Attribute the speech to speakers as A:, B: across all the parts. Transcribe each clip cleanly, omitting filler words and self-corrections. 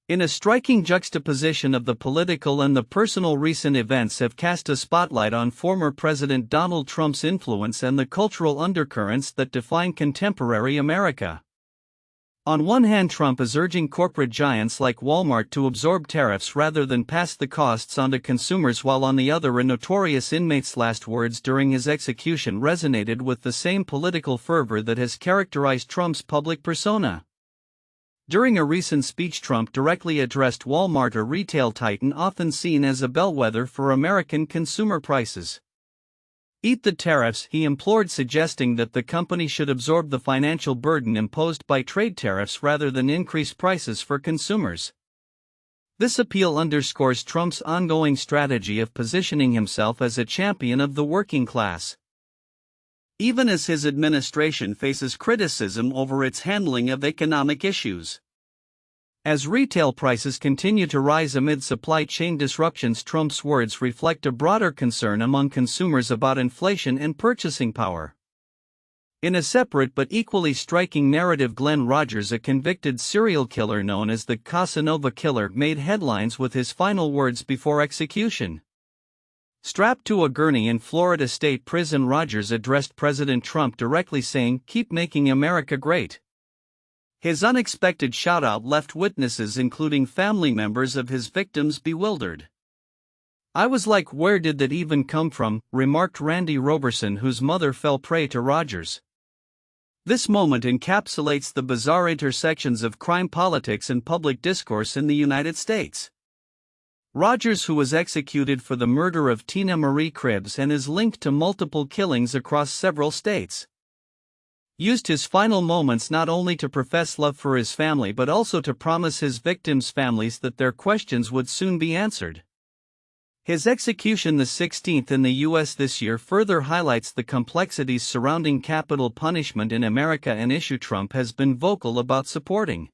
A: In a striking juxtaposition of the political and the personal, recent events have cast a spotlight on former President Donald Trump's influence and the cultural undercurrents that define contemporary America. On one hand, Trump is urging corporate giants like Walmart to absorb tariffs rather than pass the costs onto consumers, while on the other, a notorious inmate's last words during his execution resonated with the same political fervor that has characterized Trump's public persona. During a recent speech, Trump directly addressed Walmart, a retail titan often seen as a bellwether for American consumer prices. "Eat the tariffs," he implored, suggesting that the company should absorb the financial burden imposed by trade tariffs rather than increase prices for consumers. This appeal underscores Trump's ongoing strategy of positioning himself as a champion of the working class, even as his administration faces criticism over its handling of economic issues. As retail prices continue to rise amid supply chain disruptions, Trump's words reflect a broader concern among consumers about inflation and purchasing power. In a separate but equally striking narrative, Glen Rogers, a convicted serial killer known as the Casanova Killer, made headlines with his final words before execution. Strapped to a gurney in Florida State Prison, Rogers addressed President Trump directly, saying, "Keep making America great." His unexpected shout-out left witnesses, including family members of his victims, bewildered. "I was like, where did that even come from?" remarked Randy Roberson, whose mother fell prey to Rogers. This moment encapsulates the bizarre intersections of crime, politics, and public discourse in the United States. Rogers, who was executed for the murder of Tina Marie Cribbs and is linked to multiple killings across several states, used his final moments not only to profess love for his family but also to promise his victims' families that their questions would soon be answered. His execution, the 16th in the U.S. this year, further highlights the complexities surrounding capital punishment in America, an issue Trump has been vocal about supporting.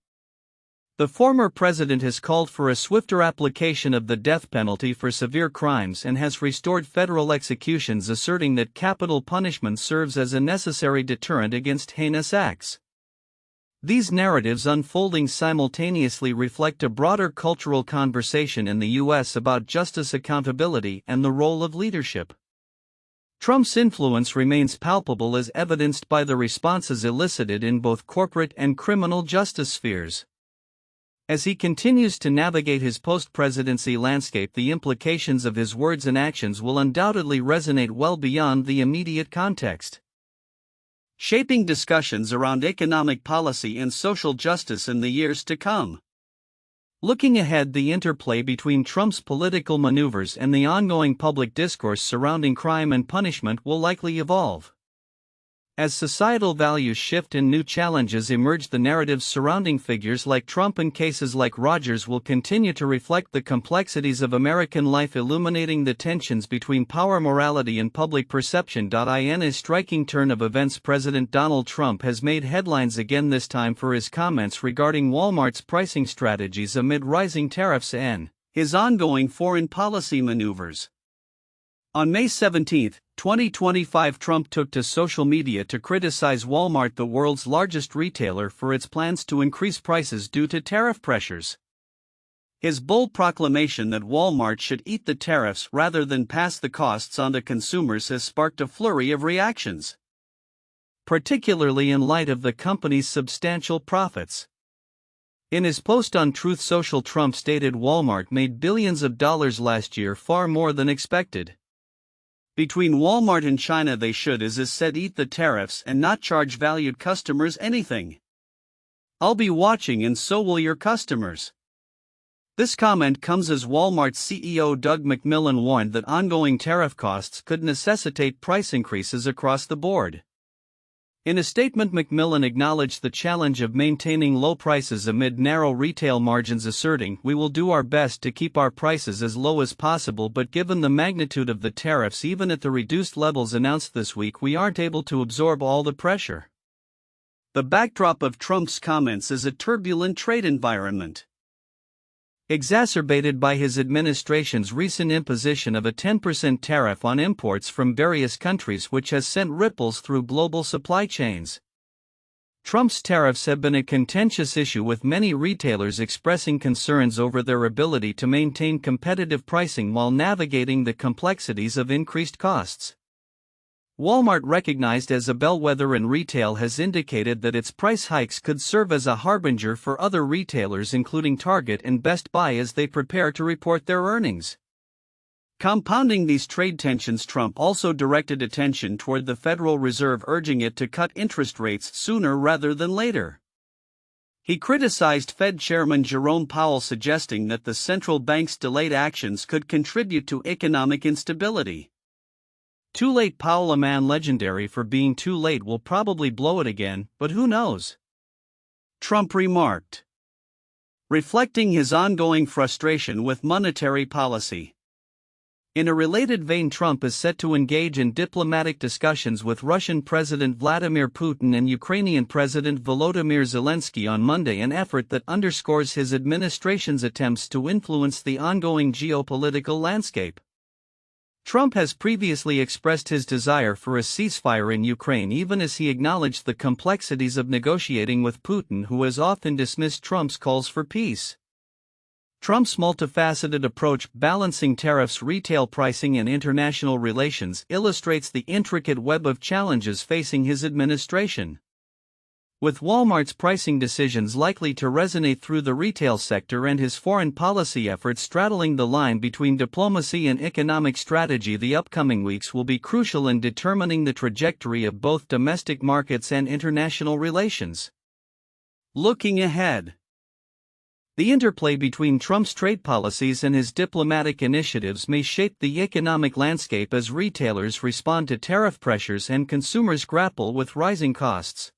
A: The former president has called for a swifter application of the death penalty for severe crimes and has restored federal executions, asserting that capital punishment serves as a necessary deterrent against heinous acts. These narratives, unfolding simultaneously, reflect a broader cultural conversation in the U.S. about justice, accountability, and the role of leadership. Trump's influence remains palpable, as evidenced by the responses elicited in both corporate and criminal justice spheres. As he continues to navigate his post-presidency landscape, the implications of his words and actions will undoubtedly resonate well beyond the immediate context, shaping discussions around economic policy and social justice in the years to come. Looking ahead, the interplay between Trump's political maneuvers and the ongoing public discourse surrounding crime and punishment will likely evolve. As societal values shift and new challenges emerge, the narratives surrounding figures like Trump and cases like Rogers will continue to reflect the complexities of American life, illuminating the tensions between power, morality, and public perception. In a striking turn of events, President Donald Trump has made headlines again, this time for his comments regarding Walmart's pricing strategies amid rising tariffs and his ongoing foreign policy maneuvers. On May 17, 2025, Trump took to social media to criticize Walmart, the world's largest retailer, for its plans to increase prices due to tariff pressures. His bold proclamation that Walmart should eat the tariffs rather than pass the costs onto consumers has sparked a flurry of reactions, particularly in light of the company's substantial profits. In his post on Truth Social, Trump stated Walmart made billions of dollars last year, far more than expected. Between Walmart and China, they should, as is said, eat the tariffs and not charge valued customers anything. I'll be watching, and so will your customers. This comment comes as Walmart CEO Doug McMillon warned that ongoing tariff costs could necessitate price increases across the board. In a statement, McMillon acknowledged the challenge of maintaining low prices amid narrow retail margins, asserting, "We will do our best to keep our prices as low as possible, but given the magnitude of the tariffs, even at the reduced levels announced this week, we aren't able to absorb all the pressure." The backdrop of Trump's comments is a turbulent trade environment, exacerbated by his administration's recent imposition of a 10% tariff on imports from various countries, which has sent ripples through global supply chains. Trump's tariffs have been a contentious issue, with many retailers expressing concerns over their ability to maintain competitive pricing while navigating the complexities of increased costs. Walmart, recognized as a bellwether in retail, has indicated that its price hikes could serve as a harbinger for other retailers including Target and Best Buy as they prepare to report their earnings. Compounding these trade tensions, Trump also directed attention toward the Federal Reserve, urging it to cut interest rates sooner rather than later. He criticized Fed Chairman Jerome Powell, suggesting that the central bank's delayed actions could contribute to economic instability. "Too late, Powell, a man legendary for being too late, will probably blow it again, but who knows?" Trump remarked, reflecting his ongoing frustration with monetary policy. In a related vein, Trump is set to engage in diplomatic discussions with Russian President Vladimir Putin and Ukrainian President Volodymyr Zelensky on Monday, an effort that underscores his administration's attempts to influence the ongoing geopolitical landscape. Trump has previously expressed his desire for a ceasefire in Ukraine, even as he acknowledged the complexities of negotiating with Putin, who has often dismissed Trump's calls for peace. Trump's multifaceted approach, balancing tariffs, retail pricing, and international relations, illustrates the intricate web of challenges facing his administration. With Walmart's pricing decisions likely to resonate through the retail sector and his foreign policy efforts straddling the line between diplomacy and economic strategy, the upcoming weeks will be crucial in determining the trajectory of both domestic markets and international relations. Looking ahead, the interplay between Trump's trade policies and his diplomatic initiatives may shape the economic landscape as retailers respond to tariff pressures and consumers grapple with rising costs.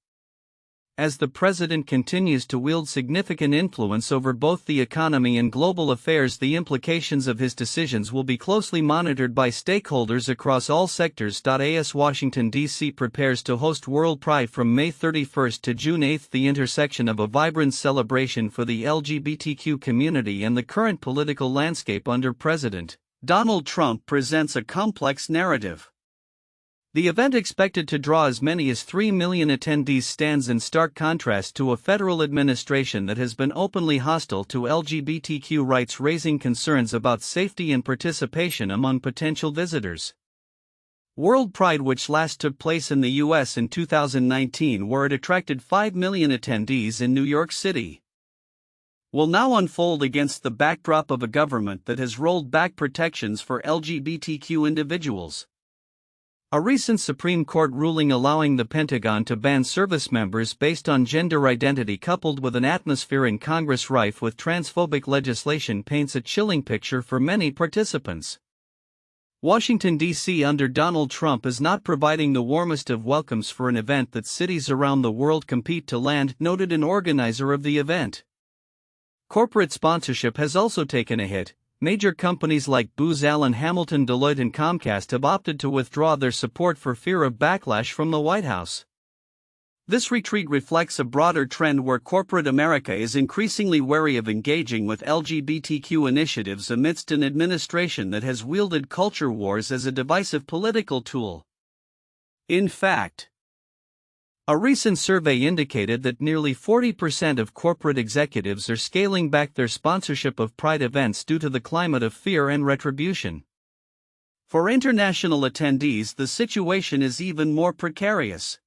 A: As the president continues to wield significant influence over both the economy and global affairs, the implications of his decisions will be closely monitored by stakeholders across all sectors. As Washington, D.C. prepares to host WorldPride from May 31 to June 8, the intersection of a vibrant celebration for the LGBTQ community and the current political landscape under President Donald Trump presents a complex narrative. The event, expected to draw as many as 3 million attendees, stands in stark contrast to a federal administration that has been openly hostile to LGBTQ rights, raising concerns about safety and participation among potential visitors. WorldPride, which last took place in the U.S. in 2019, where it attracted 5 million attendees in New York City, will now unfold against the backdrop of a government that has rolled back protections for LGBTQ individuals. A recent Supreme Court ruling allowing the Pentagon to ban service members based on gender identity, coupled with an atmosphere in Congress rife with transphobic legislation, paints a chilling picture for many participants. Washington, D.C. under Donald Trump is not providing the warmest of welcomes for an event that cities around the world compete to land, noted an organizer of the event. Corporate sponsorship has also taken a hit. Major companies like Booz Allen Hamilton, Deloitte, and Comcast have opted to withdraw their support for fear of backlash from the White House. This retreat reflects a broader trend where corporate America is increasingly wary of engaging with LGBTQ initiatives amidst an administration that has wielded culture wars as a divisive political tool. In fact, a recent survey indicated that nearly 40% of corporate executives are scaling back their sponsorship of Pride events due to the climate of fear and retribution. For international attendees, the situation is even more precarious.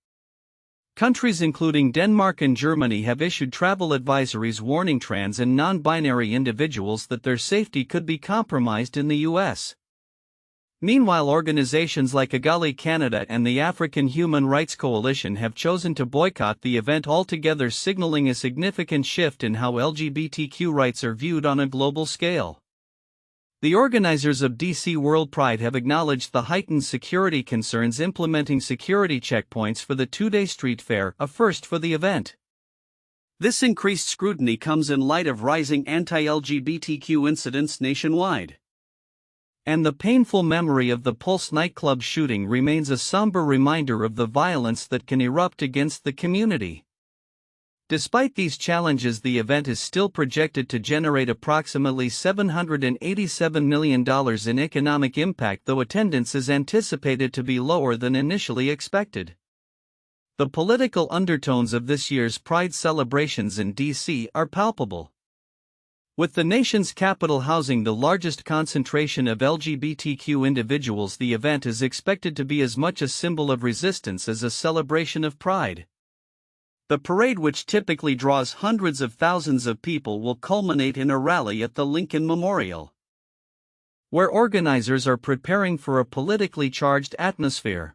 A: Countries including Denmark and Germany have issued travel advisories warning trans and non-binary individuals that their safety could be compromised in the U.S. Meanwhile, organizations like Agali Canada and the African Human Rights Coalition have chosen to boycott the event altogether, signaling a significant shift in how LGBTQ rights are viewed on a global scale. The organizers of DC WorldPride have acknowledged the heightened security concerns, implementing security checkpoints for the two-day street fair, a first for the event. This increased scrutiny comes in light of rising anti-LGBTQ incidents nationwide. And the painful memory of the Pulse nightclub shooting remains a somber reminder of the violence that can erupt against the community. Despite these challenges, the event is still projected to generate approximately $787 million in economic impact, though attendance is anticipated to be lower than initially expected. The political undertones of this year's Pride celebrations in D.C. are palpable. With the nation's capital housing the largest concentration of LGBTQ individuals, the event is expected to be as much a symbol of resistance as a celebration of pride. The parade, which typically draws hundreds of thousands of people, will culminate in a rally at the Lincoln Memorial, where organizers are preparing for a politically charged atmosphere.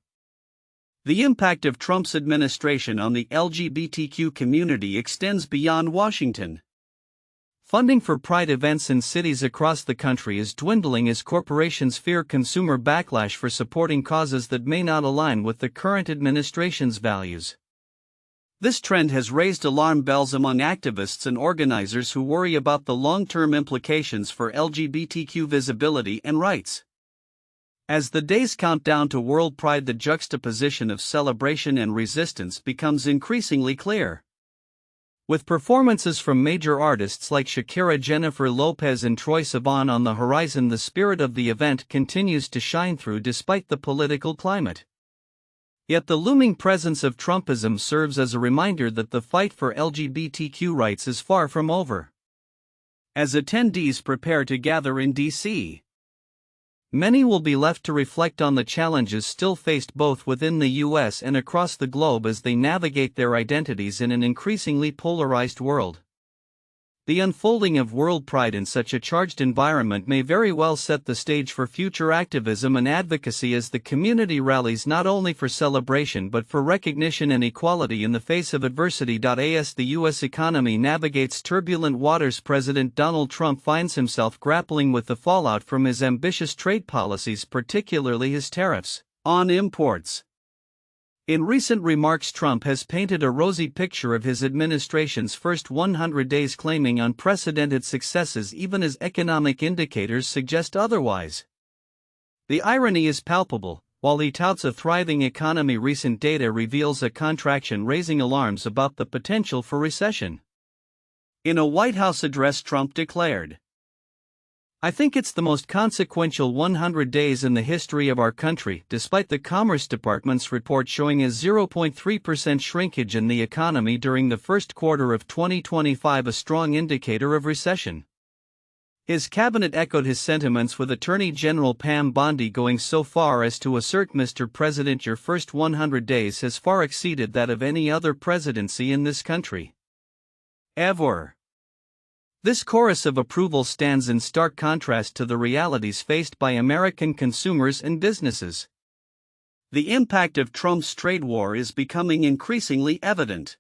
A: The impact of Trump's administration on the LGBTQ community extends beyond Washington. Funding for Pride events in cities across the country is dwindling as corporations fear consumer backlash for supporting causes that may not align with the current administration's values. This trend has raised alarm bells among activists and organizers who worry about the long-term implications for LGBTQ visibility and rights. As the days count down to WorldPride, the juxtaposition of celebration and resistance becomes increasingly clear. With performances from major artists like Shakira, Jennifer Lopez and Troye Sivan on the horizon, the spirit of the event continues to shine through despite the political climate. Yet the looming presence of Trumpism serves as a reminder that the fight for LGBTQ rights is far from over. As attendees prepare to gather in D.C., many will be left to reflect on the challenges still faced both within the U.S. and across the globe as they navigate their identities in an increasingly polarized world. The unfolding of WorldPride in such a charged environment may very well set the stage for future activism and advocacy as the community rallies not only for celebration but for recognition and equality in the face of adversity. As the U.S. economy navigates turbulent waters, President Donald Trump finds himself grappling with the fallout from his ambitious trade policies, particularly his tariffs on imports. In recent remarks, Trump has painted a rosy picture of his administration's first 100 days, claiming unprecedented successes even as economic indicators suggest otherwise. The irony is palpable. While he touts a thriving economy, recent data reveals a contraction, raising alarms about the potential for recession. In a White House address, Trump declared, "I think it's the most consequential 100 days in the history of our country," despite the Commerce Department's report showing a 0.3% shrinkage in the economy during the first quarter of 2025, a strong indicator of recession. His cabinet echoed his sentiments, with Attorney General Pam Bondi going so far as to assert, "Mr. President, your first 100 days has far exceeded that of any other presidency in this country ever." This chorus of approval stands in stark contrast to the realities faced by American consumers and businesses. The impact of Trump's trade war is becoming increasingly evident.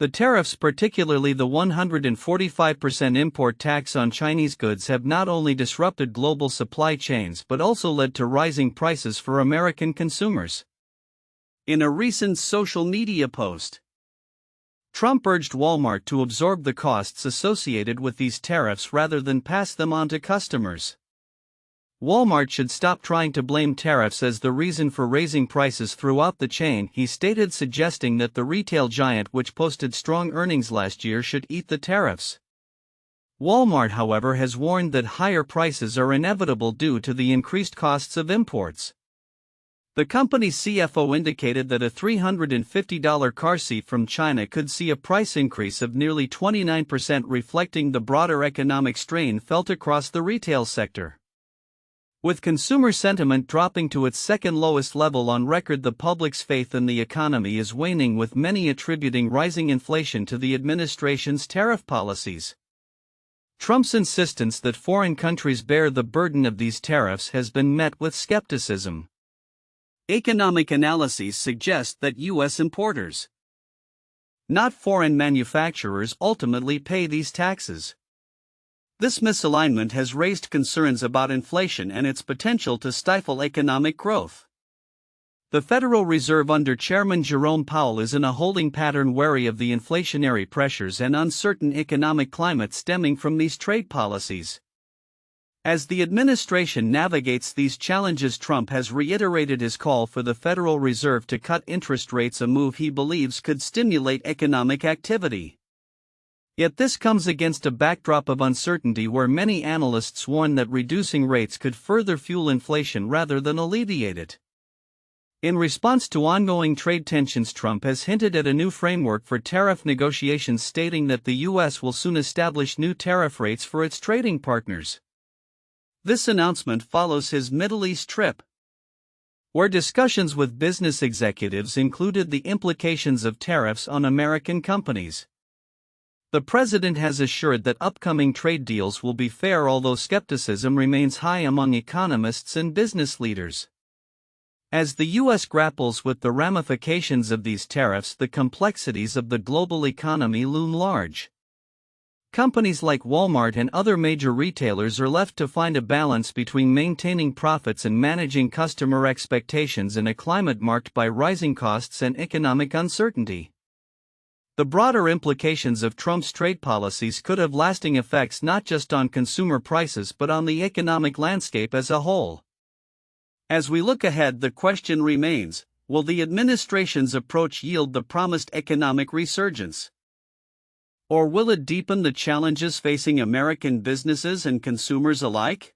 A: The tariffs, particularly the 145% import tax on Chinese goods, have not only disrupted global supply chains but also led to rising prices for American consumers. In a recent social media post, Trump urged Walmart to absorb the costs associated with these tariffs rather than pass them on to customers. Walmart should stop trying to blame tariffs as the reason for raising prices throughout the chain, he stated, suggesting that the retail giant, which posted strong earnings last year, should eat the tariffs. Walmart, however, has warned that higher prices are inevitable due to the increased costs of imports. The company's CFO indicated that a $350 car seat from China could see a price increase of nearly 29%, reflecting the broader economic strain felt across the retail sector. With consumer sentiment dropping to its second lowest level on record, the public's faith in the economy is waning, with many attributing rising inflation to the administration's tariff policies. Trump's insistence that foreign countries bear the burden of these tariffs has been met with skepticism. Economic analyses suggest that U.S. importers, not foreign manufacturers, ultimately pay these taxes. This misalignment has raised concerns about inflation and its potential to stifle economic growth. The Federal Reserve under Chairman Jerome Powell is in a holding pattern, wary of the inflationary pressures and uncertain economic climate stemming from these trade policies. As the administration navigates these challenges, Trump has reiterated his call for the Federal Reserve to cut interest rates, a move he believes could stimulate economic activity. Yet this comes against a backdrop of uncertainty, where many analysts warn that reducing rates could further fuel inflation rather than alleviate it. In response to ongoing trade tensions, Trump has hinted at a new framework for tariff negotiations, stating that the U.S. will soon establish new tariff rates for its trading partners. This announcement follows his Middle East trip, where discussions with business executives included the implications of tariffs on American companies. The president has assured that upcoming trade deals will be fair, although skepticism remains high among economists and business leaders. As the U.S. grapples with the ramifications of these tariffs, the complexities of the global economy loom large. Companies like Walmart and other major retailers are left to find a balance between maintaining profits and managing customer expectations in a climate marked by rising costs and economic uncertainty. The broader implications of Trump's trade policies could have lasting effects not just on consumer prices but on the economic landscape as a whole. As we look ahead, the question remains, will the administration's approach yield the promised economic resurgence? Or will it deepen the challenges facing American businesses and consumers alike?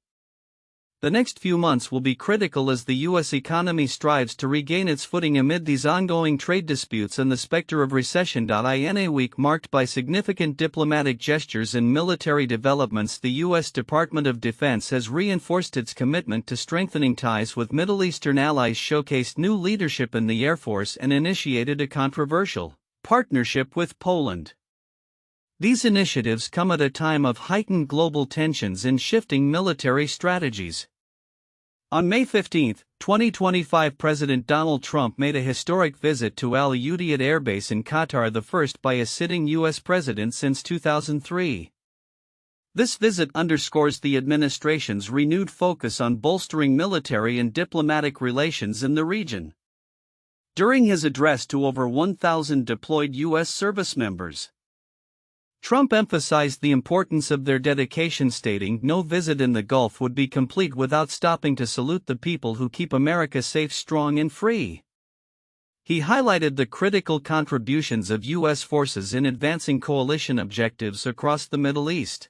A: The next few months will be critical as the U.S. economy strives to regain its footing amid these ongoing trade disputes and the specter of recession. In a week marked by significant diplomatic gestures and military developments, the U.S. Department of Defense has reinforced its commitment to strengthening ties with Middle Eastern allies, showcased new leadership in the Air Force, and initiated a controversial partnership with Poland. These initiatives come at a time of heightened global tensions and shifting military strategies. On May 15, 2025, President Donald Trump made a historic visit to Al Udeid Air Base in Qatar, the first by a sitting U.S. president since 2003. This visit underscores the administration's renewed focus on bolstering military and diplomatic relations in the region. During his address to over 1,000 deployed U.S. service members, Trump emphasized the importance of their dedication, stating no visit in the Gulf would be complete without stopping to salute the people who keep America safe, strong, and free. He highlighted the critical contributions of U.S. forces in advancing coalition objectives across the Middle East.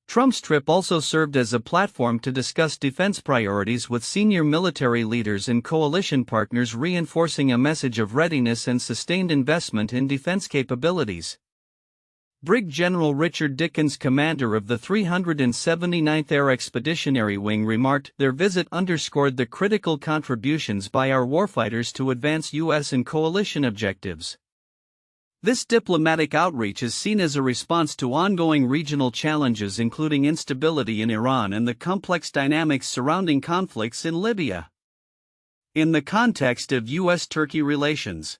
A: Trump's trip also served as a platform to discuss defense priorities with senior military leaders and coalition partners, reinforcing a message of readiness and sustained investment in defense capabilities. Brig General Richard Dickens, commander of the 379th Air Expeditionary Wing, remarked, "Their visit underscored the critical contributions by our warfighters to advance U.S. and coalition objectives." This diplomatic outreach is seen as a response to ongoing regional challenges, including instability in Iran and the complex dynamics surrounding conflicts in Libya. In the context of U.S.-Turkey relations,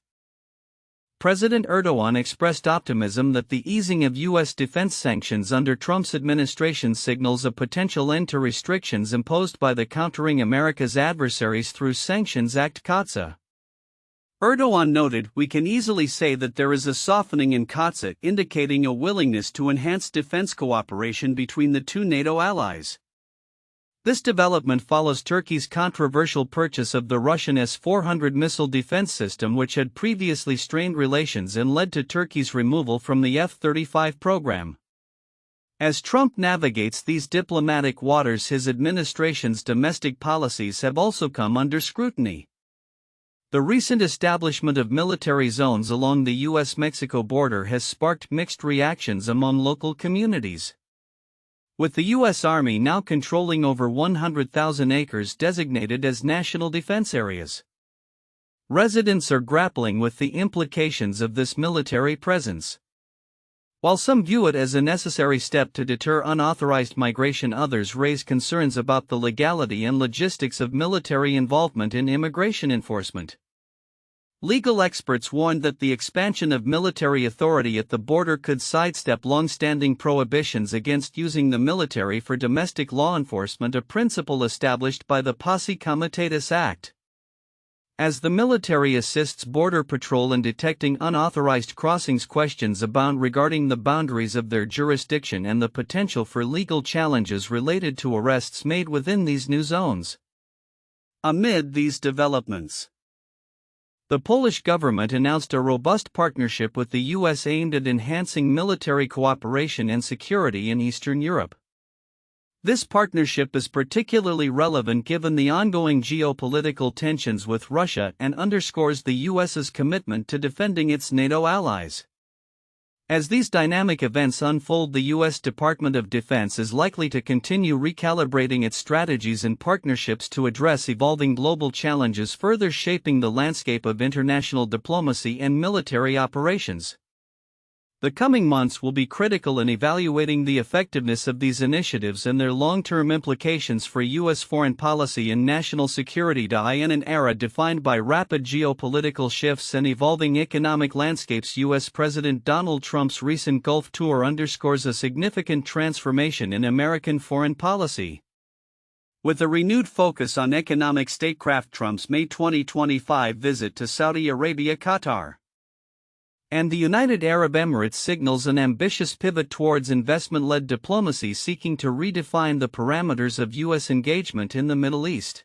A: President Erdogan expressed optimism that the easing of U.S. defense sanctions under Trump's administration signals a potential end to restrictions imposed by the Countering America's Adversaries Through Sanctions Act (CAATSA). Erdogan noted, "We can easily say that there is a softening in CAATSA, indicating a willingness to enhance defense cooperation between the two NATO allies." This development follows Turkey's controversial purchase of the Russian S-400 missile defense system, which had previously strained relations and led to Turkey's removal from the F-35 program. As Trump navigates these diplomatic waters, his administration's domestic policies have also come under scrutiny. The recent establishment of military zones along the U.S.-Mexico border has sparked mixed reactions among local communities. With the U.S. Army now controlling over 100,000 acres designated as national defense areas, residents are grappling with the implications of this military presence. While some view it as a necessary step to deter unauthorized migration, others raise concerns about the legality and logistics of military involvement in immigration enforcement. Legal experts warned that the expansion of military authority at the border could sidestep long-standing prohibitions against using the military for domestic law enforcement, a principle established by the Posse Comitatus Act. As the military assists Border Patrol in detecting unauthorized crossings, questions abound regarding the boundaries of their jurisdiction and the potential for legal challenges related to arrests made within these new zones. Amid these developments, the Polish government announced a robust partnership with the U.S. aimed at enhancing military cooperation and security in Eastern Europe. This partnership is particularly relevant given the ongoing geopolitical tensions with Russia and underscores the U.S.'s commitment to defending its NATO allies. As these dynamic events unfold, the U.S. Department of Defense is likely to continue recalibrating its strategies and partnerships to address evolving global challenges, further shaping the landscape of international diplomacy and military operations. The coming months will be critical in evaluating the effectiveness of these initiatives and their long-term implications for U.S. foreign policy and national security. In an era defined by rapid geopolitical shifts and evolving economic landscapes, U.S. President Donald Trump's recent Gulf tour underscores a significant transformation in American foreign policy. With a renewed focus on economic statecraft, Trump's May 2025 visit to Saudi Arabia, Qatar, and the United Arab Emirates signals an ambitious pivot towards investment-led diplomacy seeking to redefine the parameters of U.S. engagement in the Middle East.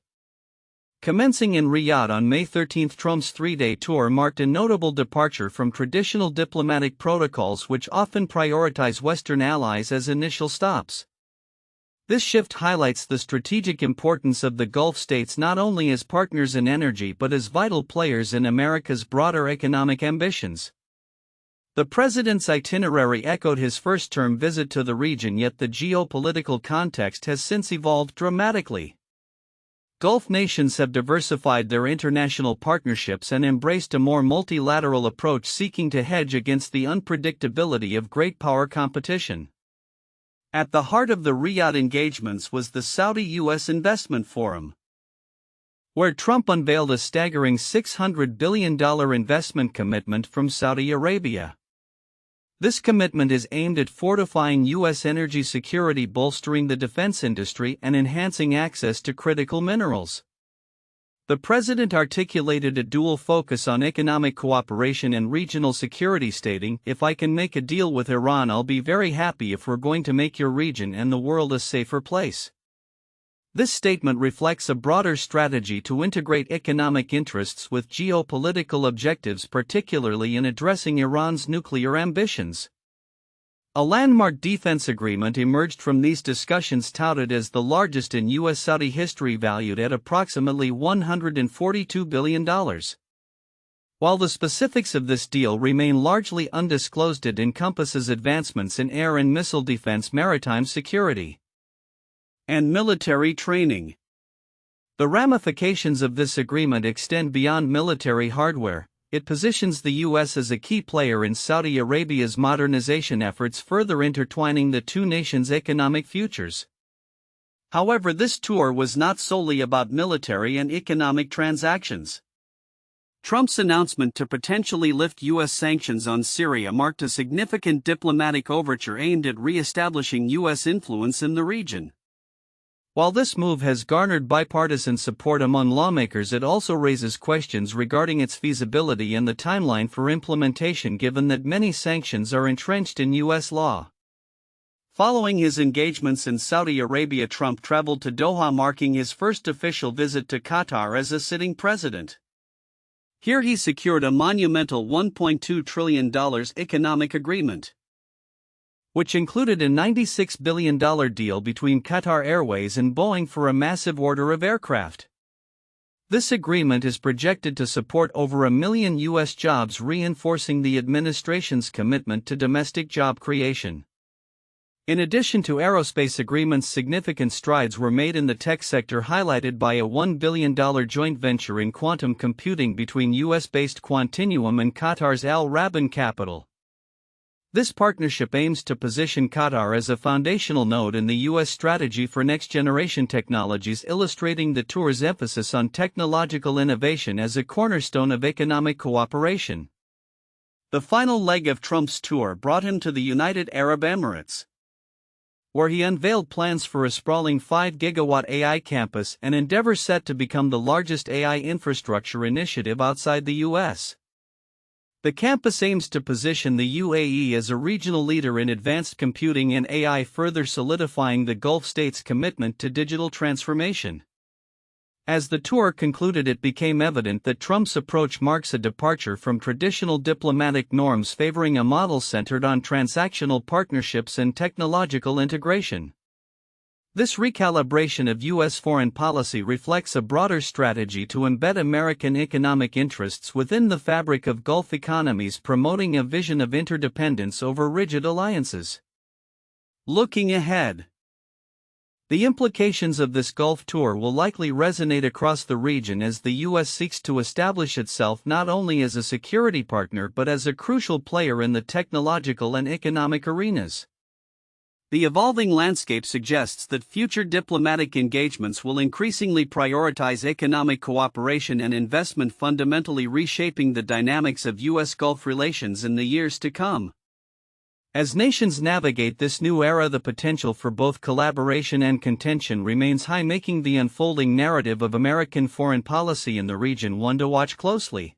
A: Commencing in Riyadh on May 13, Trump's three-day tour marked a notable departure from traditional diplomatic protocols which often prioritize Western allies as initial stops. This shift highlights the strategic importance of the Gulf states not only as partners in energy but as vital players in America's broader economic ambitions. The president's itinerary echoed his first-term visit to the region, yet the geopolitical context has since evolved dramatically. Gulf nations have diversified their international partnerships and embraced a more multilateral approach, seeking to hedge against the unpredictability of great power competition. At the heart of the Riyadh engagements was the Saudi-U.S. Investment Forum, where Trump unveiled a staggering $600 billion investment commitment from Saudi Arabia. This commitment is aimed at fortifying U.S. energy security, bolstering the defense industry, and enhancing access to critical minerals. The president articulated a dual focus on economic cooperation and regional security, stating, "If I can make a deal with Iran, I'll be very happy if we're going to make your region and the world a safer place." This statement reflects a broader strategy to integrate economic interests with geopolitical objectives, particularly in addressing Iran's nuclear ambitions. A landmark defense agreement emerged from these discussions, touted as the largest in U.S. Saudi history, valued at approximately $142 billion. While the specifics of this deal remain largely undisclosed, it encompasses advancements in air and missile defense, maritime security, and military training. The ramifications of this agreement extend beyond military hardware. It positions the U.S. as a key player in Saudi Arabia's modernization efforts, further intertwining the two nations' economic futures. However, this tour was not solely about military and economic transactions. Trump's announcement to potentially lift U.S. sanctions on Syria marked a significant diplomatic overture aimed at re-establishing U.S. influence in the region. While this move has garnered bipartisan support among lawmakers, it also raises questions regarding its feasibility and the timeline for implementation, given that many sanctions are entrenched in U.S. law. Following his engagements in Saudi Arabia, Trump traveled to Doha, marking his first official visit to Qatar as a sitting president. Here he secured a monumental $1.2 trillion economic agreement, which included a $96 billion deal between Qatar Airways and Boeing for a massive order of aircraft. This agreement is projected to support over 1 million U.S. jobs, reinforcing the administration's commitment to domestic job creation. In addition to aerospace agreements, significant strides were made in the tech sector, highlighted by a $1 billion joint venture in quantum computing between U.S.-based Quantinuum and Qatar's Al Raban Capital. This partnership aims to position Qatar as a foundational node in the U.S. strategy for next-generation technologies, illustrating the tour's emphasis on technological innovation as a cornerstone of economic cooperation. The final leg of Trump's tour brought him to the United Arab Emirates, where he unveiled plans for a sprawling 5-gigawatt AI campus, an endeavor set to become the largest AI infrastructure initiative outside the U.S. The campus aims to position the UAE as a regional leader in advanced computing and AI, further solidifying the Gulf states' commitment to digital transformation. As the tour concluded, it became evident that Trump's approach marks a departure from traditional diplomatic norms, favoring a model centered on transactional partnerships and technological integration. This recalibration of U.S. foreign policy reflects a broader strategy to embed American economic interests within the fabric of Gulf economies, promoting a vision of interdependence over rigid alliances. Looking ahead, the implications of this Gulf tour will likely resonate across the region as the U.S. seeks to establish itself not only as a security partner but as a crucial player in the technological and economic arenas. The evolving landscape suggests that future diplomatic engagements will increasingly prioritize economic cooperation and investment, fundamentally reshaping the dynamics of U.S. Gulf relations in the years to come. As nations navigate this new era, the potential for both collaboration and contention remains high, making the unfolding narrative of American foreign policy in the region one to watch closely.